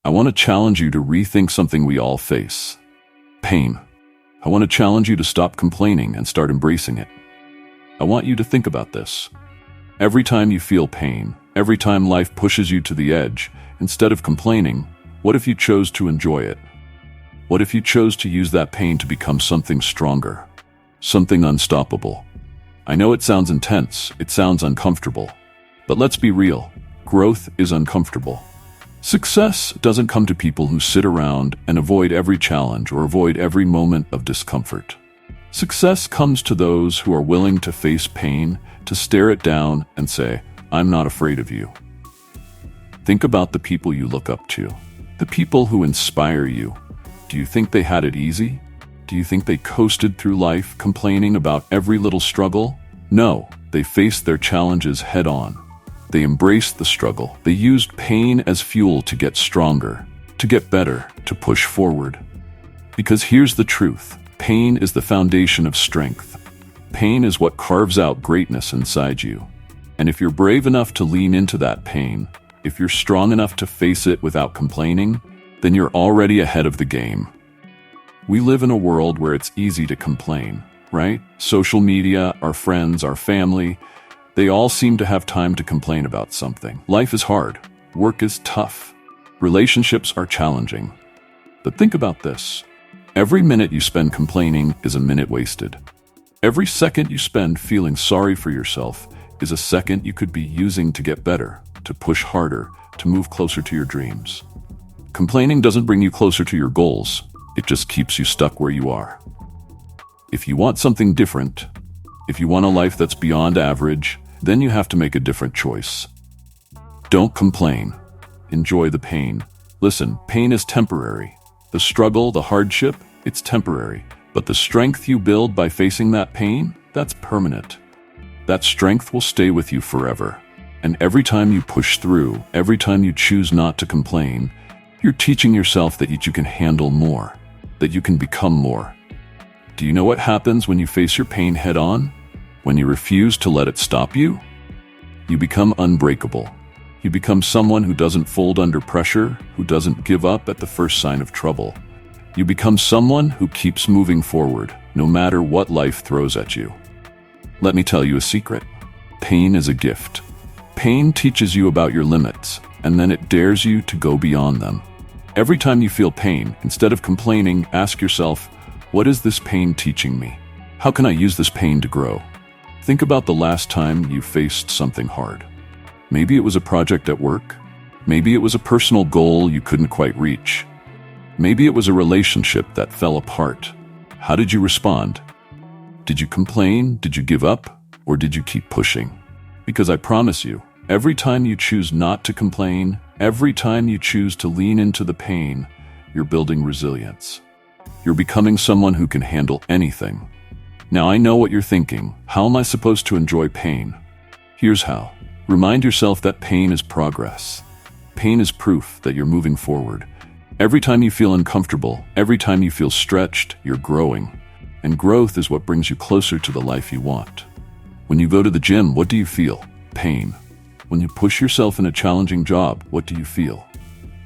I want to challenge you to rethink something we all face: pain. I want to challenge you to stop complaining and start embracing it. I want you to think about this. Every time you feel pain, every time life pushes you to the edge, instead of complaining, what if you chose to enjoy it? What if you chose to use that pain to become something stronger, something unstoppable? I know it sounds intense, it sounds uncomfortable, but let's be real. Growth is uncomfortable. Success doesn't come to people who sit around and avoid every challenge or avoid every moment of discomfort. Success comes to those who are willing to face pain, to stare it down and say, "I'm not afraid of you." Think about the people you look up to, the people who inspire you. Do you think they had it easy? Do you think they coasted through life complaining about every little struggle? No, they faced their challenges head on. They embraced the struggle. They used pain as fuel to get stronger, to get better, to push forward. Because here's the truth: pain is the foundation of strength. Pain is what carves out greatness inside you. And if you're brave enough to lean into that pain, if you're strong enough to face it without complaining, then you're already ahead of the game. We live in a world where it's easy to complain, right? Social media, our friends, our family, they all seem to have time to complain about something. Life is hard. Work is tough. Relationships are challenging. But think about this. Every minute you spend complaining is a minute wasted. Every second you spend feeling sorry for yourself is a second you could be using to get better, to push harder, to move closer to your dreams. Complaining doesn't bring you closer to your goals. It just keeps you stuck where you are. If you want something different, if you want a life that's beyond average, then you have to make a different choice. Don't complain. Enjoy the pain. Listen, pain is temporary. The struggle, the hardship, it's temporary. But the strength you build by facing that pain, that's permanent. That strength will stay with you forever. And every time you push through, every time you choose not to complain, you're teaching yourself that you can handle more, that you can become more. Do you know what happens when you face your pain head on? When you refuse to let it stop you? You become unbreakable. You become someone who doesn't fold under pressure, who doesn't give up at the first sign of trouble. You become someone who keeps moving forward, no matter what life throws at you. Let me tell you a secret. Pain is a gift. Pain teaches you about your limits, and then it dares you to go beyond them. Every time you feel pain, instead of complaining, ask yourself, what is this pain teaching me? How can I use this pain to grow? Think about the last time you faced something hard. Maybe it was a project at work. Maybe it was a personal goal you couldn't quite reach. Maybe it was a relationship that fell apart. How did you respond? Did you complain? Did you give up? Or did you keep pushing? Because I promise you, every time you choose not to complain, every time you choose to lean into the pain, you're building resilience. You're becoming someone who can handle anything. Now I know what you're thinking. How am I supposed to enjoy pain? Here's how. Remind yourself that pain is progress. Pain is proof that you're moving forward. Every time you feel uncomfortable, every time you feel stretched, you're growing. And growth is what brings you closer to the life you want. When you go to the gym, what do you feel? Pain. When you push yourself in a challenging job, what do you feel?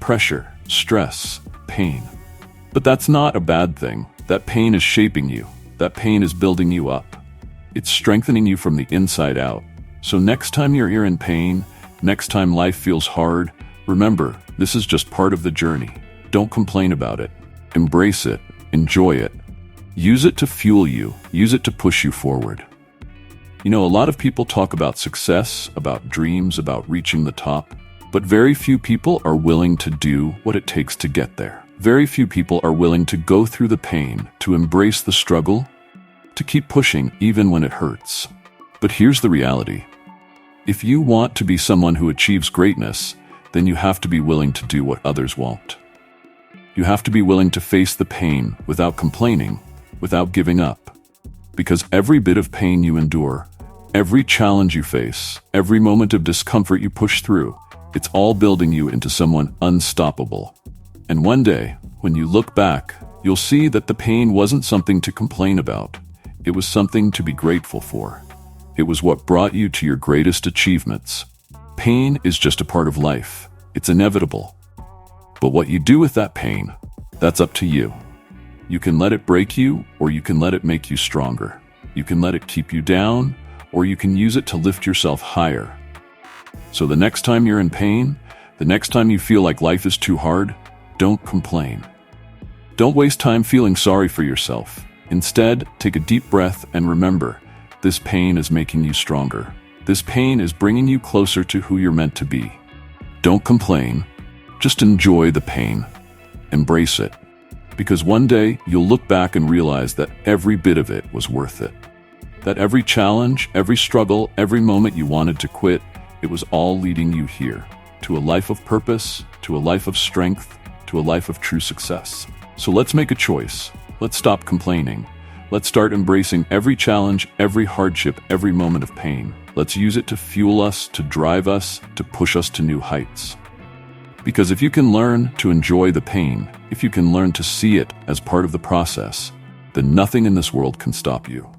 Pressure, stress, pain. But that's not a bad thing. That pain is shaping you. That pain is building you up. It's strengthening you from the inside out. So next time you're in pain, next time life feels hard, remember, this is just part of the journey. Don't complain about it. Embrace it. Enjoy it. Use it to fuel you. Use it to push you forward. You know, a lot of people talk about success, about dreams, about reaching the top, but very few people are willing to do what it takes to get there. Very few people are willing to go through the pain, to embrace the struggle, to keep pushing even when it hurts. But here's the reality. If you want to be someone who achieves greatness, then you have to be willing to do what others won't. You have to be willing to face the pain without complaining, without giving up. Because every bit of pain you endure, every challenge you face, every moment of discomfort you push through, it's all building you into someone unstoppable. And one day, when you look back, you'll see that the pain wasn't something to complain about. It was something to be grateful for. It was what brought you to your greatest achievements. Pain is just a part of life. It's inevitable. But what you do with that pain, that's up to you. You can let it break you, or you can let it make you stronger. You can let it keep you down, or you can use it to lift yourself higher. So the next time you're in pain, the next time you feel like life is too hard, don't complain. Don't waste time feeling sorry for yourself. Instead, take a deep breath and remember, this pain is making you stronger. This pain is bringing you closer to who you're meant to be. Don't complain. Just enjoy the pain. Embrace it. Because one day, you'll look back and realize that every bit of it was worth it. That every challenge, every struggle, every moment you wanted to quit, it was all leading you here. To a life of purpose, to a life of strength, to a life of true success. So let's make a choice. Let's stop complaining. Let's start embracing every challenge, every hardship, every moment of pain. Let's use it to fuel us, to drive us, to push us to new heights. Because if you can learn to enjoy the pain, if you can learn to see it as part of the process, then nothing in this world can stop you.